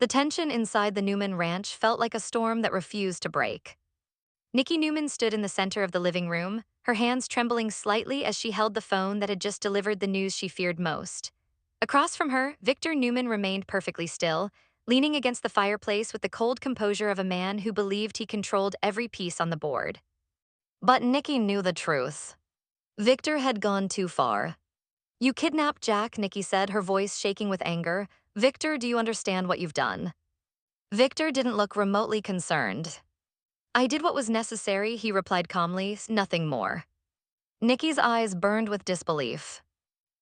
The tension inside the Newman ranch felt like a storm that refused to break. Nikki Newman stood in the center of the living room, her hands trembling slightly as she held the phone that had just delivered the news she feared most. Across from her, Victor Newman remained perfectly still, leaning against the fireplace with the cold composure of a man who believed he controlled every piece on the board. But Nikki knew the truth. Victor had gone too far. "You kidnapped Jack," Nikki said, her voice shaking with anger. "Victor, do you understand what you've done?" Victor didn't look remotely concerned. "I did what was necessary," he replied calmly, "nothing more." Nikki's eyes burned with disbelief.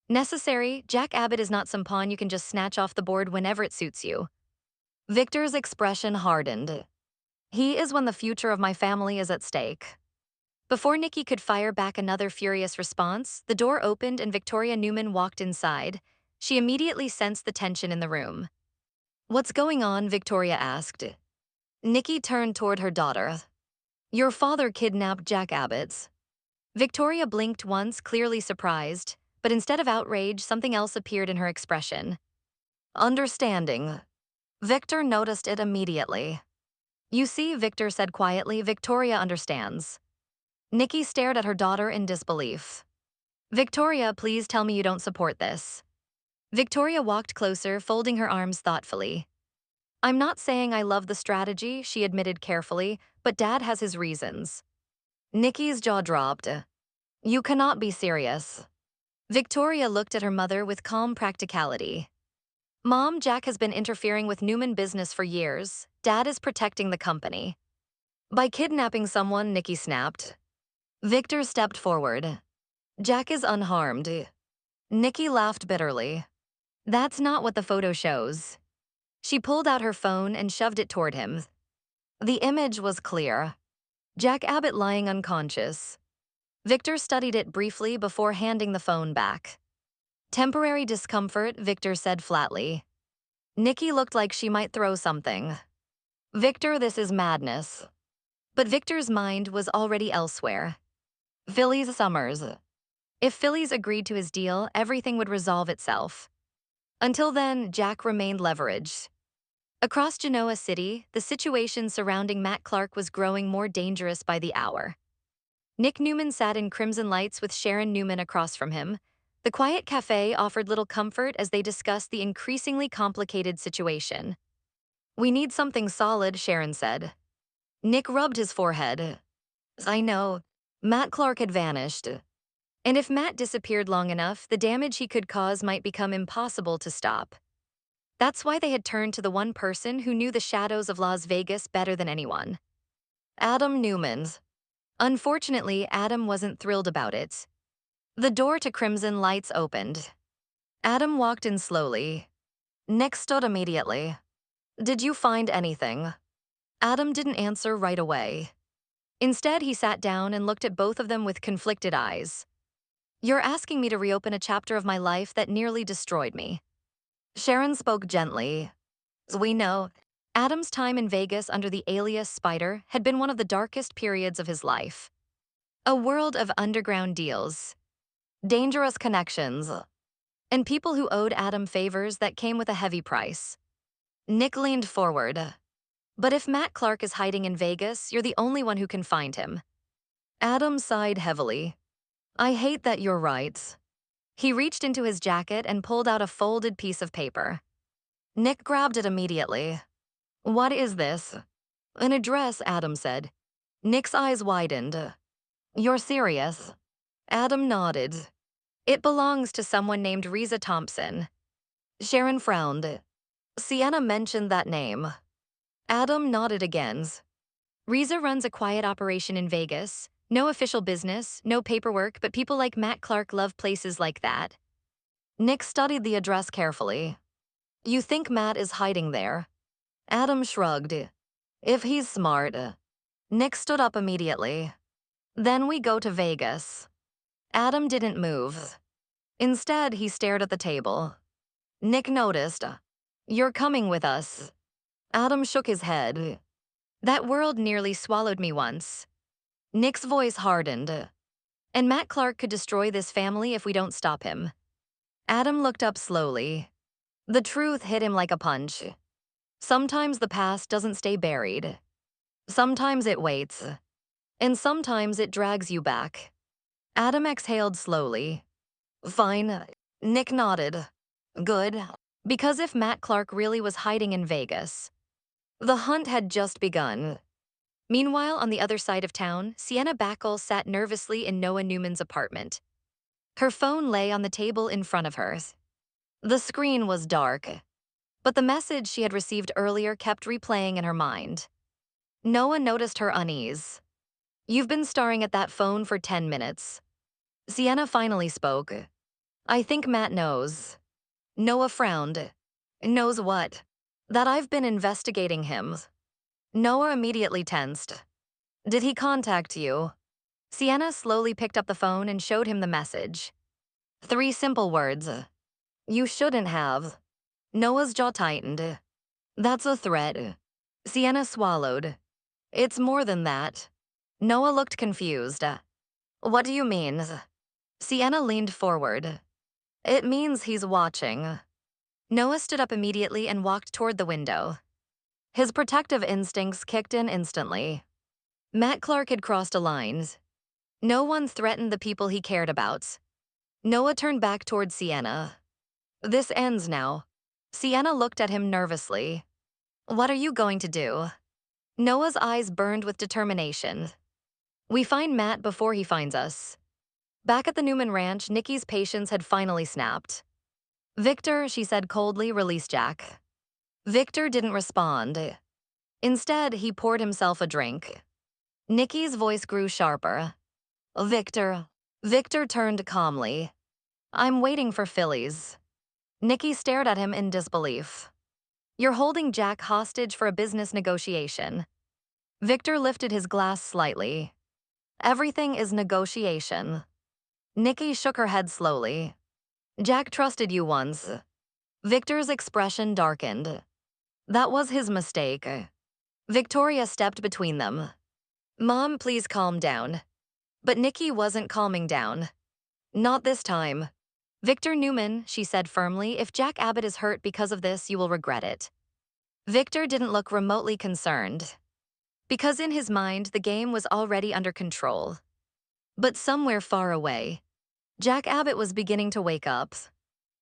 "Necessary? Jack Abbott is not some pawn you can just snatch off the board whenever it suits you." Victor's expression hardened. "He is when the future of my family is at stake." Before Nikki could fire back another furious response, the door opened and Victoria Newman walked inside. She immediately sensed the tension in the room. "What's going on?" Victoria asked. Nikki turned toward her daughter. "Your father kidnapped Jack Abbott." Victoria blinked once, clearly surprised, but instead of outrage, something else appeared in her expression. Understanding. Victor noticed it immediately. "You see," Victor said quietly, "Victoria understands." Nikki stared at her daughter in disbelief. "Victoria, please tell me you don't support this." Victoria walked closer, folding her arms thoughtfully. "I'm not saying I love the strategy," she admitted carefully, "but Dad has his reasons." Nikki's jaw dropped. "You cannot be serious." Victoria looked at her mother with calm practicality. "Mom, Jack has been interfering with Newman business for years. Dad is protecting the company." "By kidnapping someone," Nikki snapped. Victor stepped forward. "Jack is unharmed." Nikki laughed bitterly. "That's not what the photo shows." She pulled out her phone and shoved it toward him. The image was clear. Jack Abbott lying unconscious. Victor studied it briefly before handing the phone back. "Temporary discomfort," Victor said flatly. Nikki looked like she might throw something. "Victor, this is madness." But Victor's mind was already elsewhere. Philly's summers. If Phillies agreed to his deal, everything would resolve itself. Until then, Jack remained leveraged. Across Genoa City, the situation surrounding Matt Clark was growing more dangerous by the hour. Nick Newman sat in crimson lights with Sharon Newman across from him. The quiet cafe offered little comfort as they discussed the increasingly complicated situation. "We need something solid," Sharon said. Nick rubbed his forehead. "I know. Matt Clark had vanished. And if Matt disappeared long enough, the damage he could cause might become impossible to stop. That's why they had turned to the one person who knew the shadows of Las Vegas better than anyone. Adam Newman." Unfortunately, Adam wasn't thrilled about it. The door to crimson lights opened. Adam walked in slowly. Nick stood immediately. "Did you find anything?" Adam didn't answer right away. Instead, he sat down and looked at both of them with conflicted eyes. "You're asking me to reopen a chapter of my life that nearly destroyed me." Sharon spoke gently. "We know. Adam's time in Vegas under the alias Spider had been one of the darkest periods of his life. A world of underground deals, dangerous connections, and people who owed Adam favors that came with a heavy price." Nick leaned forward. "But if Matt Clark is hiding in Vegas, you're the only one who can find him." Adam sighed heavily. "I hate that you're right." He reached into his jacket and pulled out a folded piece of paper. Nick grabbed it immediately. "What is this?" "An address," Adam said. Nick's eyes widened. "You're serious?" Adam nodded. "It belongs to someone named Riza Thompson." Sharon frowned. Sienna mentioned that name. Adam nodded again. "Riza runs a quiet operation in Vegas. No official business, no paperwork, but people like Matt Clark love places like that." Nick studied the address carefully. "You think Matt is hiding there?" Adam shrugged. "If he's smart." Nick stood up immediately. "Then we go to Vegas." Adam didn't move. Instead, he stared at the table. Nick noticed. "You're coming with us." Adam shook his head. "That world nearly swallowed me once." Nick's voice hardened. "And Matt Clark could destroy this family if we don't stop him." Adam looked up slowly. The truth hit him like a punch. Sometimes the past doesn't stay buried. Sometimes it waits. And sometimes it drags you back. Adam exhaled slowly. Fine. Nick nodded. Good. Because if Matt Clark really was hiding in Vegas, the hunt had just begun. Meanwhile, on the other side of town, Sienna Bacall sat nervously in Noah Newman's apartment. Her phone lay on the table in front of her. The screen was dark, but the message she had received earlier kept replaying in her mind. Noah noticed her unease. You've been staring at that phone for 10 minutes. Sienna finally spoke. I think Matt knows. Noah frowned. Knows what? That I've been investigating him. Noah immediately tensed. Did he contact you? Sienna slowly picked up the phone and showed him the message. 3 simple words. You shouldn't have. Noah's jaw tightened. That's a threat. Sienna swallowed. It's more than that. Noah looked confused. What do you mean? Sienna leaned forward. It means he's watching. Noah stood up immediately and walked toward the window. His protective instincts kicked in instantly. Matt Clark had crossed a line. No one threatened the people he cared about. Noah turned back toward Sienna. This ends now. Sienna looked at him nervously. What are you going to do? Noah's eyes burned with determination. We find Matt before he finds us. Back at the Newman ranch, Nikki's patience had finally snapped. Victor, she said coldly, release Jack. Victor didn't respond. Instead, he poured himself a drink. Nikki's voice grew sharper. Victor. Victor turned calmly. I'm waiting for Phillies. Nikki stared at him in disbelief. You're holding Jack hostage for a business negotiation. Victor lifted his glass slightly. Everything is negotiation. Nikki shook her head slowly. Jack trusted you once. Victor's expression darkened. That was his mistake. Victoria stepped between them. Mom, please calm down. But Nikki wasn't calming down. Not this time. Victor Newman, she said firmly, if Jack Abbott is hurt because of this, you will regret it. Victor didn't look remotely concerned. Because in his mind, the game was already under control. But somewhere far away, Jack Abbott was beginning to wake up.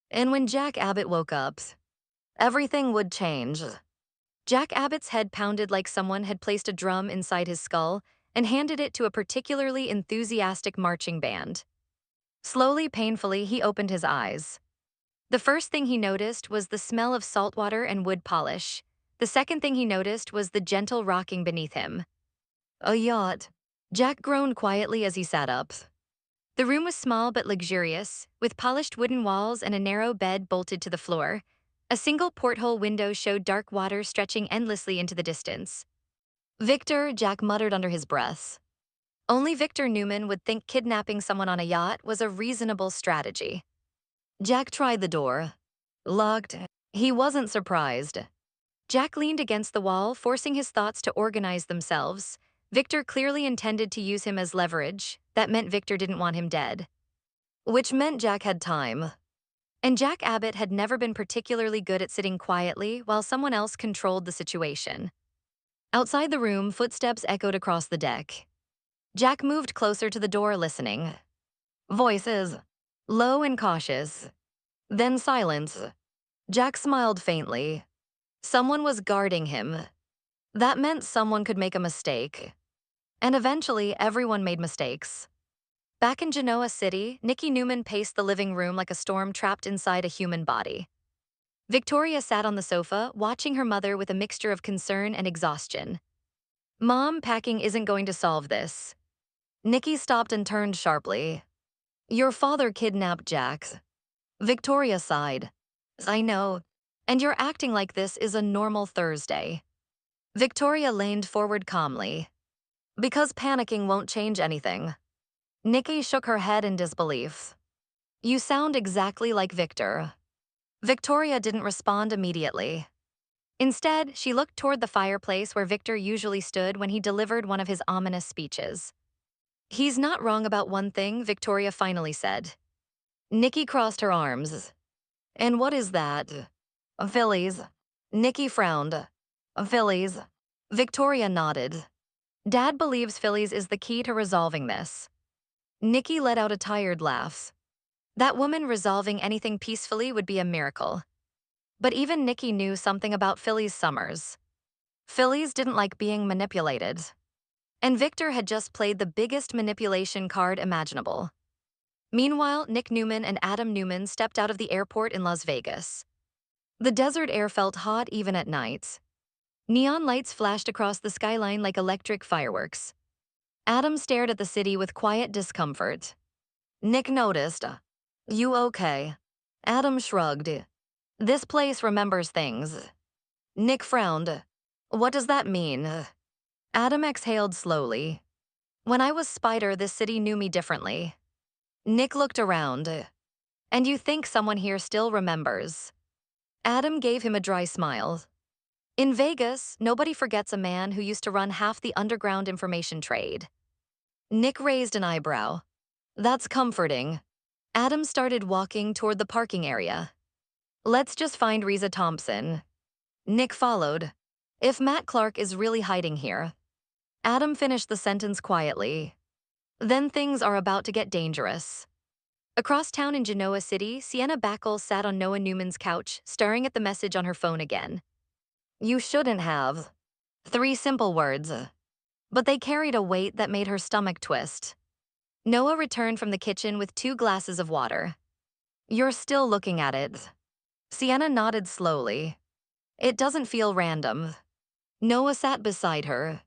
And when Jack Abbott woke up, everything would change. Jack Abbott's head pounded like someone had placed a drum inside his skull and handed it to a particularly enthusiastic marching band. Slowly, painfully, he opened his eyes. The first thing he noticed was the smell of salt water and wood polish. The second thing he noticed was the gentle rocking beneath him. A yacht. Jack groaned quietly as he sat up. The room was small but luxurious, with polished wooden walls and a narrow bed bolted to the floor. A single porthole window showed dark water stretching endlessly into the distance. Victor, Jack muttered under his breath. Only Victor Newman would think kidnapping someone on a yacht was a reasonable strategy. Jack tried the door. Locked. He wasn't surprised. Jack leaned against the wall, forcing his thoughts to organize themselves. Victor clearly intended to use him as leverage. That meant Victor didn't want him dead. Which meant Jack had time. And Jack Abbott had never been particularly good at sitting quietly while someone else controlled the situation. Outside the room, footsteps echoed across the deck. Jack moved closer to the door, listening. Voices. Low and cautious. Then silence. Jack smiled faintly. Someone was guarding him. That meant someone could make a mistake. And eventually, everyone made mistakes. Back in Genoa City, Nikki Newman paced the living room like a storm trapped inside a human body. Victoria sat on the sofa, watching her mother with a mixture of concern and exhaustion. Mom, packing isn't going to solve this. Nikki stopped and turned sharply. Your father kidnapped Jack. Victoria sighed. I know. And you're acting like this is a normal Thursday. Victoria leaned forward calmly. Because panicking won't change anything. Nikki shook her head in disbelief. You sound exactly like Victor. Victoria didn't respond immediately. Instead, she looked toward the fireplace where Victor usually stood when he delivered one of his ominous speeches. He's not wrong about one thing, Victoria finally said. Nikki crossed her arms. And what is that? Phillies. Nikki frowned. Phillies. Victoria nodded. Dad believes Phillies is the key to resolving this. Nikki let out a tired laugh. That woman resolving anything peacefully would be a miracle. But even Nikki knew something about Phillies' summers. Phillies didn't like being manipulated. And Victor had just played the biggest manipulation card imaginable. Meanwhile, Nick Newman and Adam Newman stepped out of the airport in Las Vegas. The desert air felt hot even at night. Neon lights flashed across the skyline like electric fireworks. Adam stared at the city with quiet discomfort. Nick noticed. You okay? Adam shrugged. This place remembers things. Nick frowned. What does that mean? Adam exhaled slowly. When I was Spider, this city knew me differently. Nick looked around. And you think someone here still remembers? Adam gave him a dry smile. In Vegas, nobody forgets a man who used to run half the underground information trade. Nick raised an eyebrow. That's comforting. Adam started walking toward the parking area. Let's just find Riza Thompson. Nick followed. If Matt Clark is really hiding here. Adam finished the sentence quietly. Then things are about to get dangerous. Across town in Genoa City, Sienna Bacall sat on Noah Newman's couch, staring at the message on her phone again. You shouldn't have. 3 simple words. But they carried a weight that made her stomach twist. Noah returned from the kitchen with 2 glasses of water. You're still looking at it. Sienna nodded slowly. It doesn't feel random. Noah sat beside her.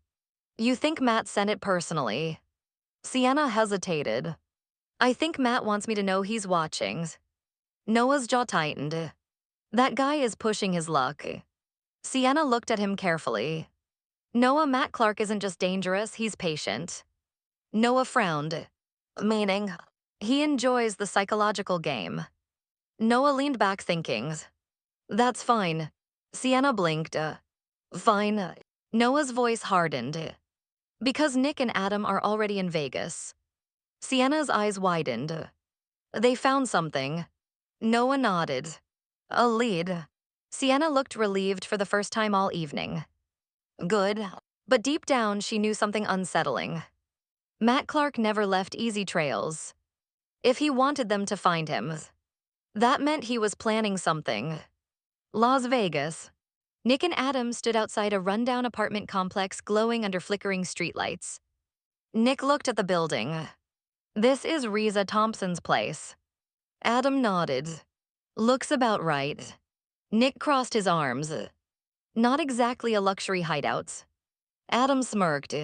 You think Matt sent it personally? Sienna hesitated. I think Matt wants me to know he's watching. Noah's jaw tightened. That guy is pushing his luck. Sienna looked at him carefully. Noah, Matt Clark isn't just dangerous, he's patient. Noah frowned. Meaning? He enjoys the psychological game. Noah leaned back thinking. That's fine. Sienna blinked. Fine. Noah's voice hardened. Because Nick and Adam are already in Vegas. Sienna's eyes widened. They found something. Noah nodded. A lead. Sienna looked relieved for the first time all evening. Good. But deep down, she knew something unsettling. Matt Clark never left easy trails. If he wanted them to find him, that meant he was planning something. Las Vegas. Nick and Adam stood outside a rundown apartment complex glowing under flickering streetlights. Nick looked at the building. This is Riza Thompson's place. Adam nodded. Looks about right. Nick crossed his arms. Not exactly a luxury hideout. Adam smirked.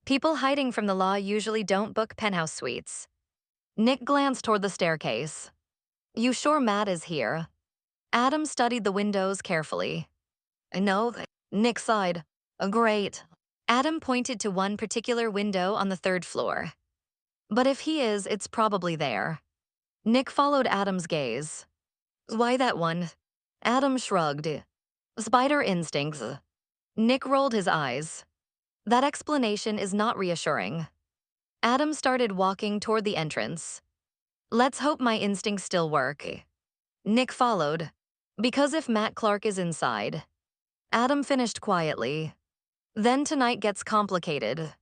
People hiding from the law usually don't book penthouse suites. Nick glanced toward the staircase. You sure Matt is here? Adam studied the windows carefully. No, Nick sighed. Great. Adam pointed to one particular window on the 3rd floor. But if he is, it's probably there. Nick followed Adam's gaze. Why that one? Adam shrugged. Spider instincts. Nick rolled his eyes. That explanation is not reassuring. Adam started walking toward the entrance. Let's hope my instincts still work. Nick followed. Because if Matt Clark is inside. Adam finished quietly. Then tonight gets complicated.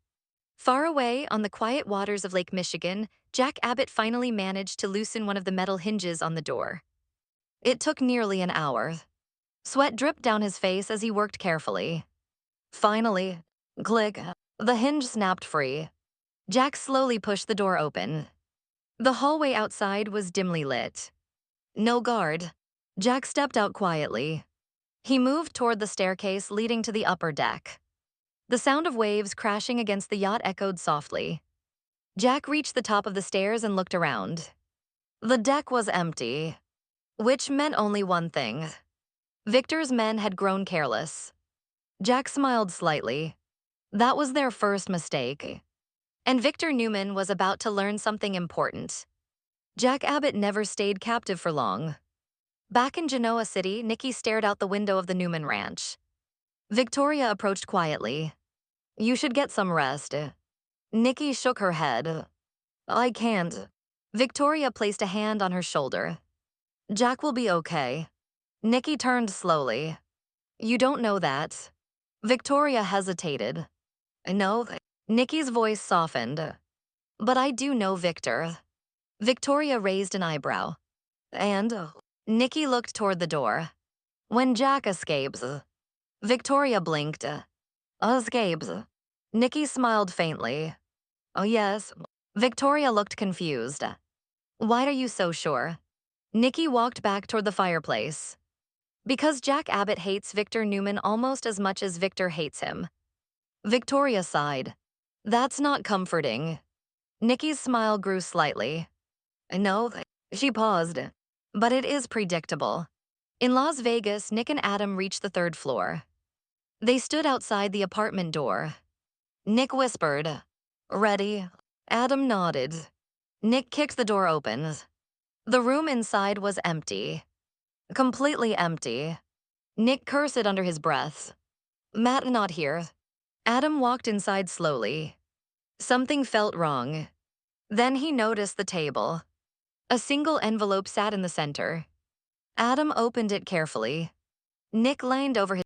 Far away on the quiet waters of Lake Michigan, Jack Abbott finally managed to loosen one of the metal hinges on the door. It took nearly an hour. Sweat dripped down his face as he worked carefully. Finally, click, the hinge snapped free. Jack slowly pushed the door open. The hallway outside was dimly lit. No guard. Jack stepped out quietly. He moved toward the staircase leading to the upper deck. The sound of waves crashing against the yacht echoed softly. Jack reached the top of the stairs and looked around. The deck was empty, which meant only one thing. Victor's men had grown careless. Jack smiled slightly. That was their first mistake. And Victor Newman was about to learn something important. Jack Abbott never stayed captive for long. Back in Genoa City, Nikki stared out the window of the Newman ranch. Victoria approached quietly. You should get some rest. Nikki shook her head. I can't. Victoria placed a hand on her shoulder. Jack will be okay. Nikki turned slowly. You don't know that. Victoria hesitated. No. Nikki's voice softened. But I do know Victor. Victoria raised an eyebrow. And Nikki looked toward the door. When Jack escapes, Victoria blinked. Escapes. Nikki smiled faintly. Oh, yes. Victoria looked confused. Why are you so sure? Nikki walked back toward the fireplace. Because Jack Abbott hates Victor Newman almost as much as Victor hates him. Victoria sighed. That's not comforting. Nikki's smile grew slightly. No, she paused. But it is predictable. In Las Vegas, Nick and Adam reached the third floor. They stood outside the apartment door. Nick whispered, "Ready?" Adam nodded. Nick kicked the door open. The room inside was empty. Completely empty. Nick cursed under his breath. Matt not here. Adam walked inside slowly. Something felt wrong. Then he noticed the table. A single envelope sat in the center. Adam opened it carefully. Nick leaned over his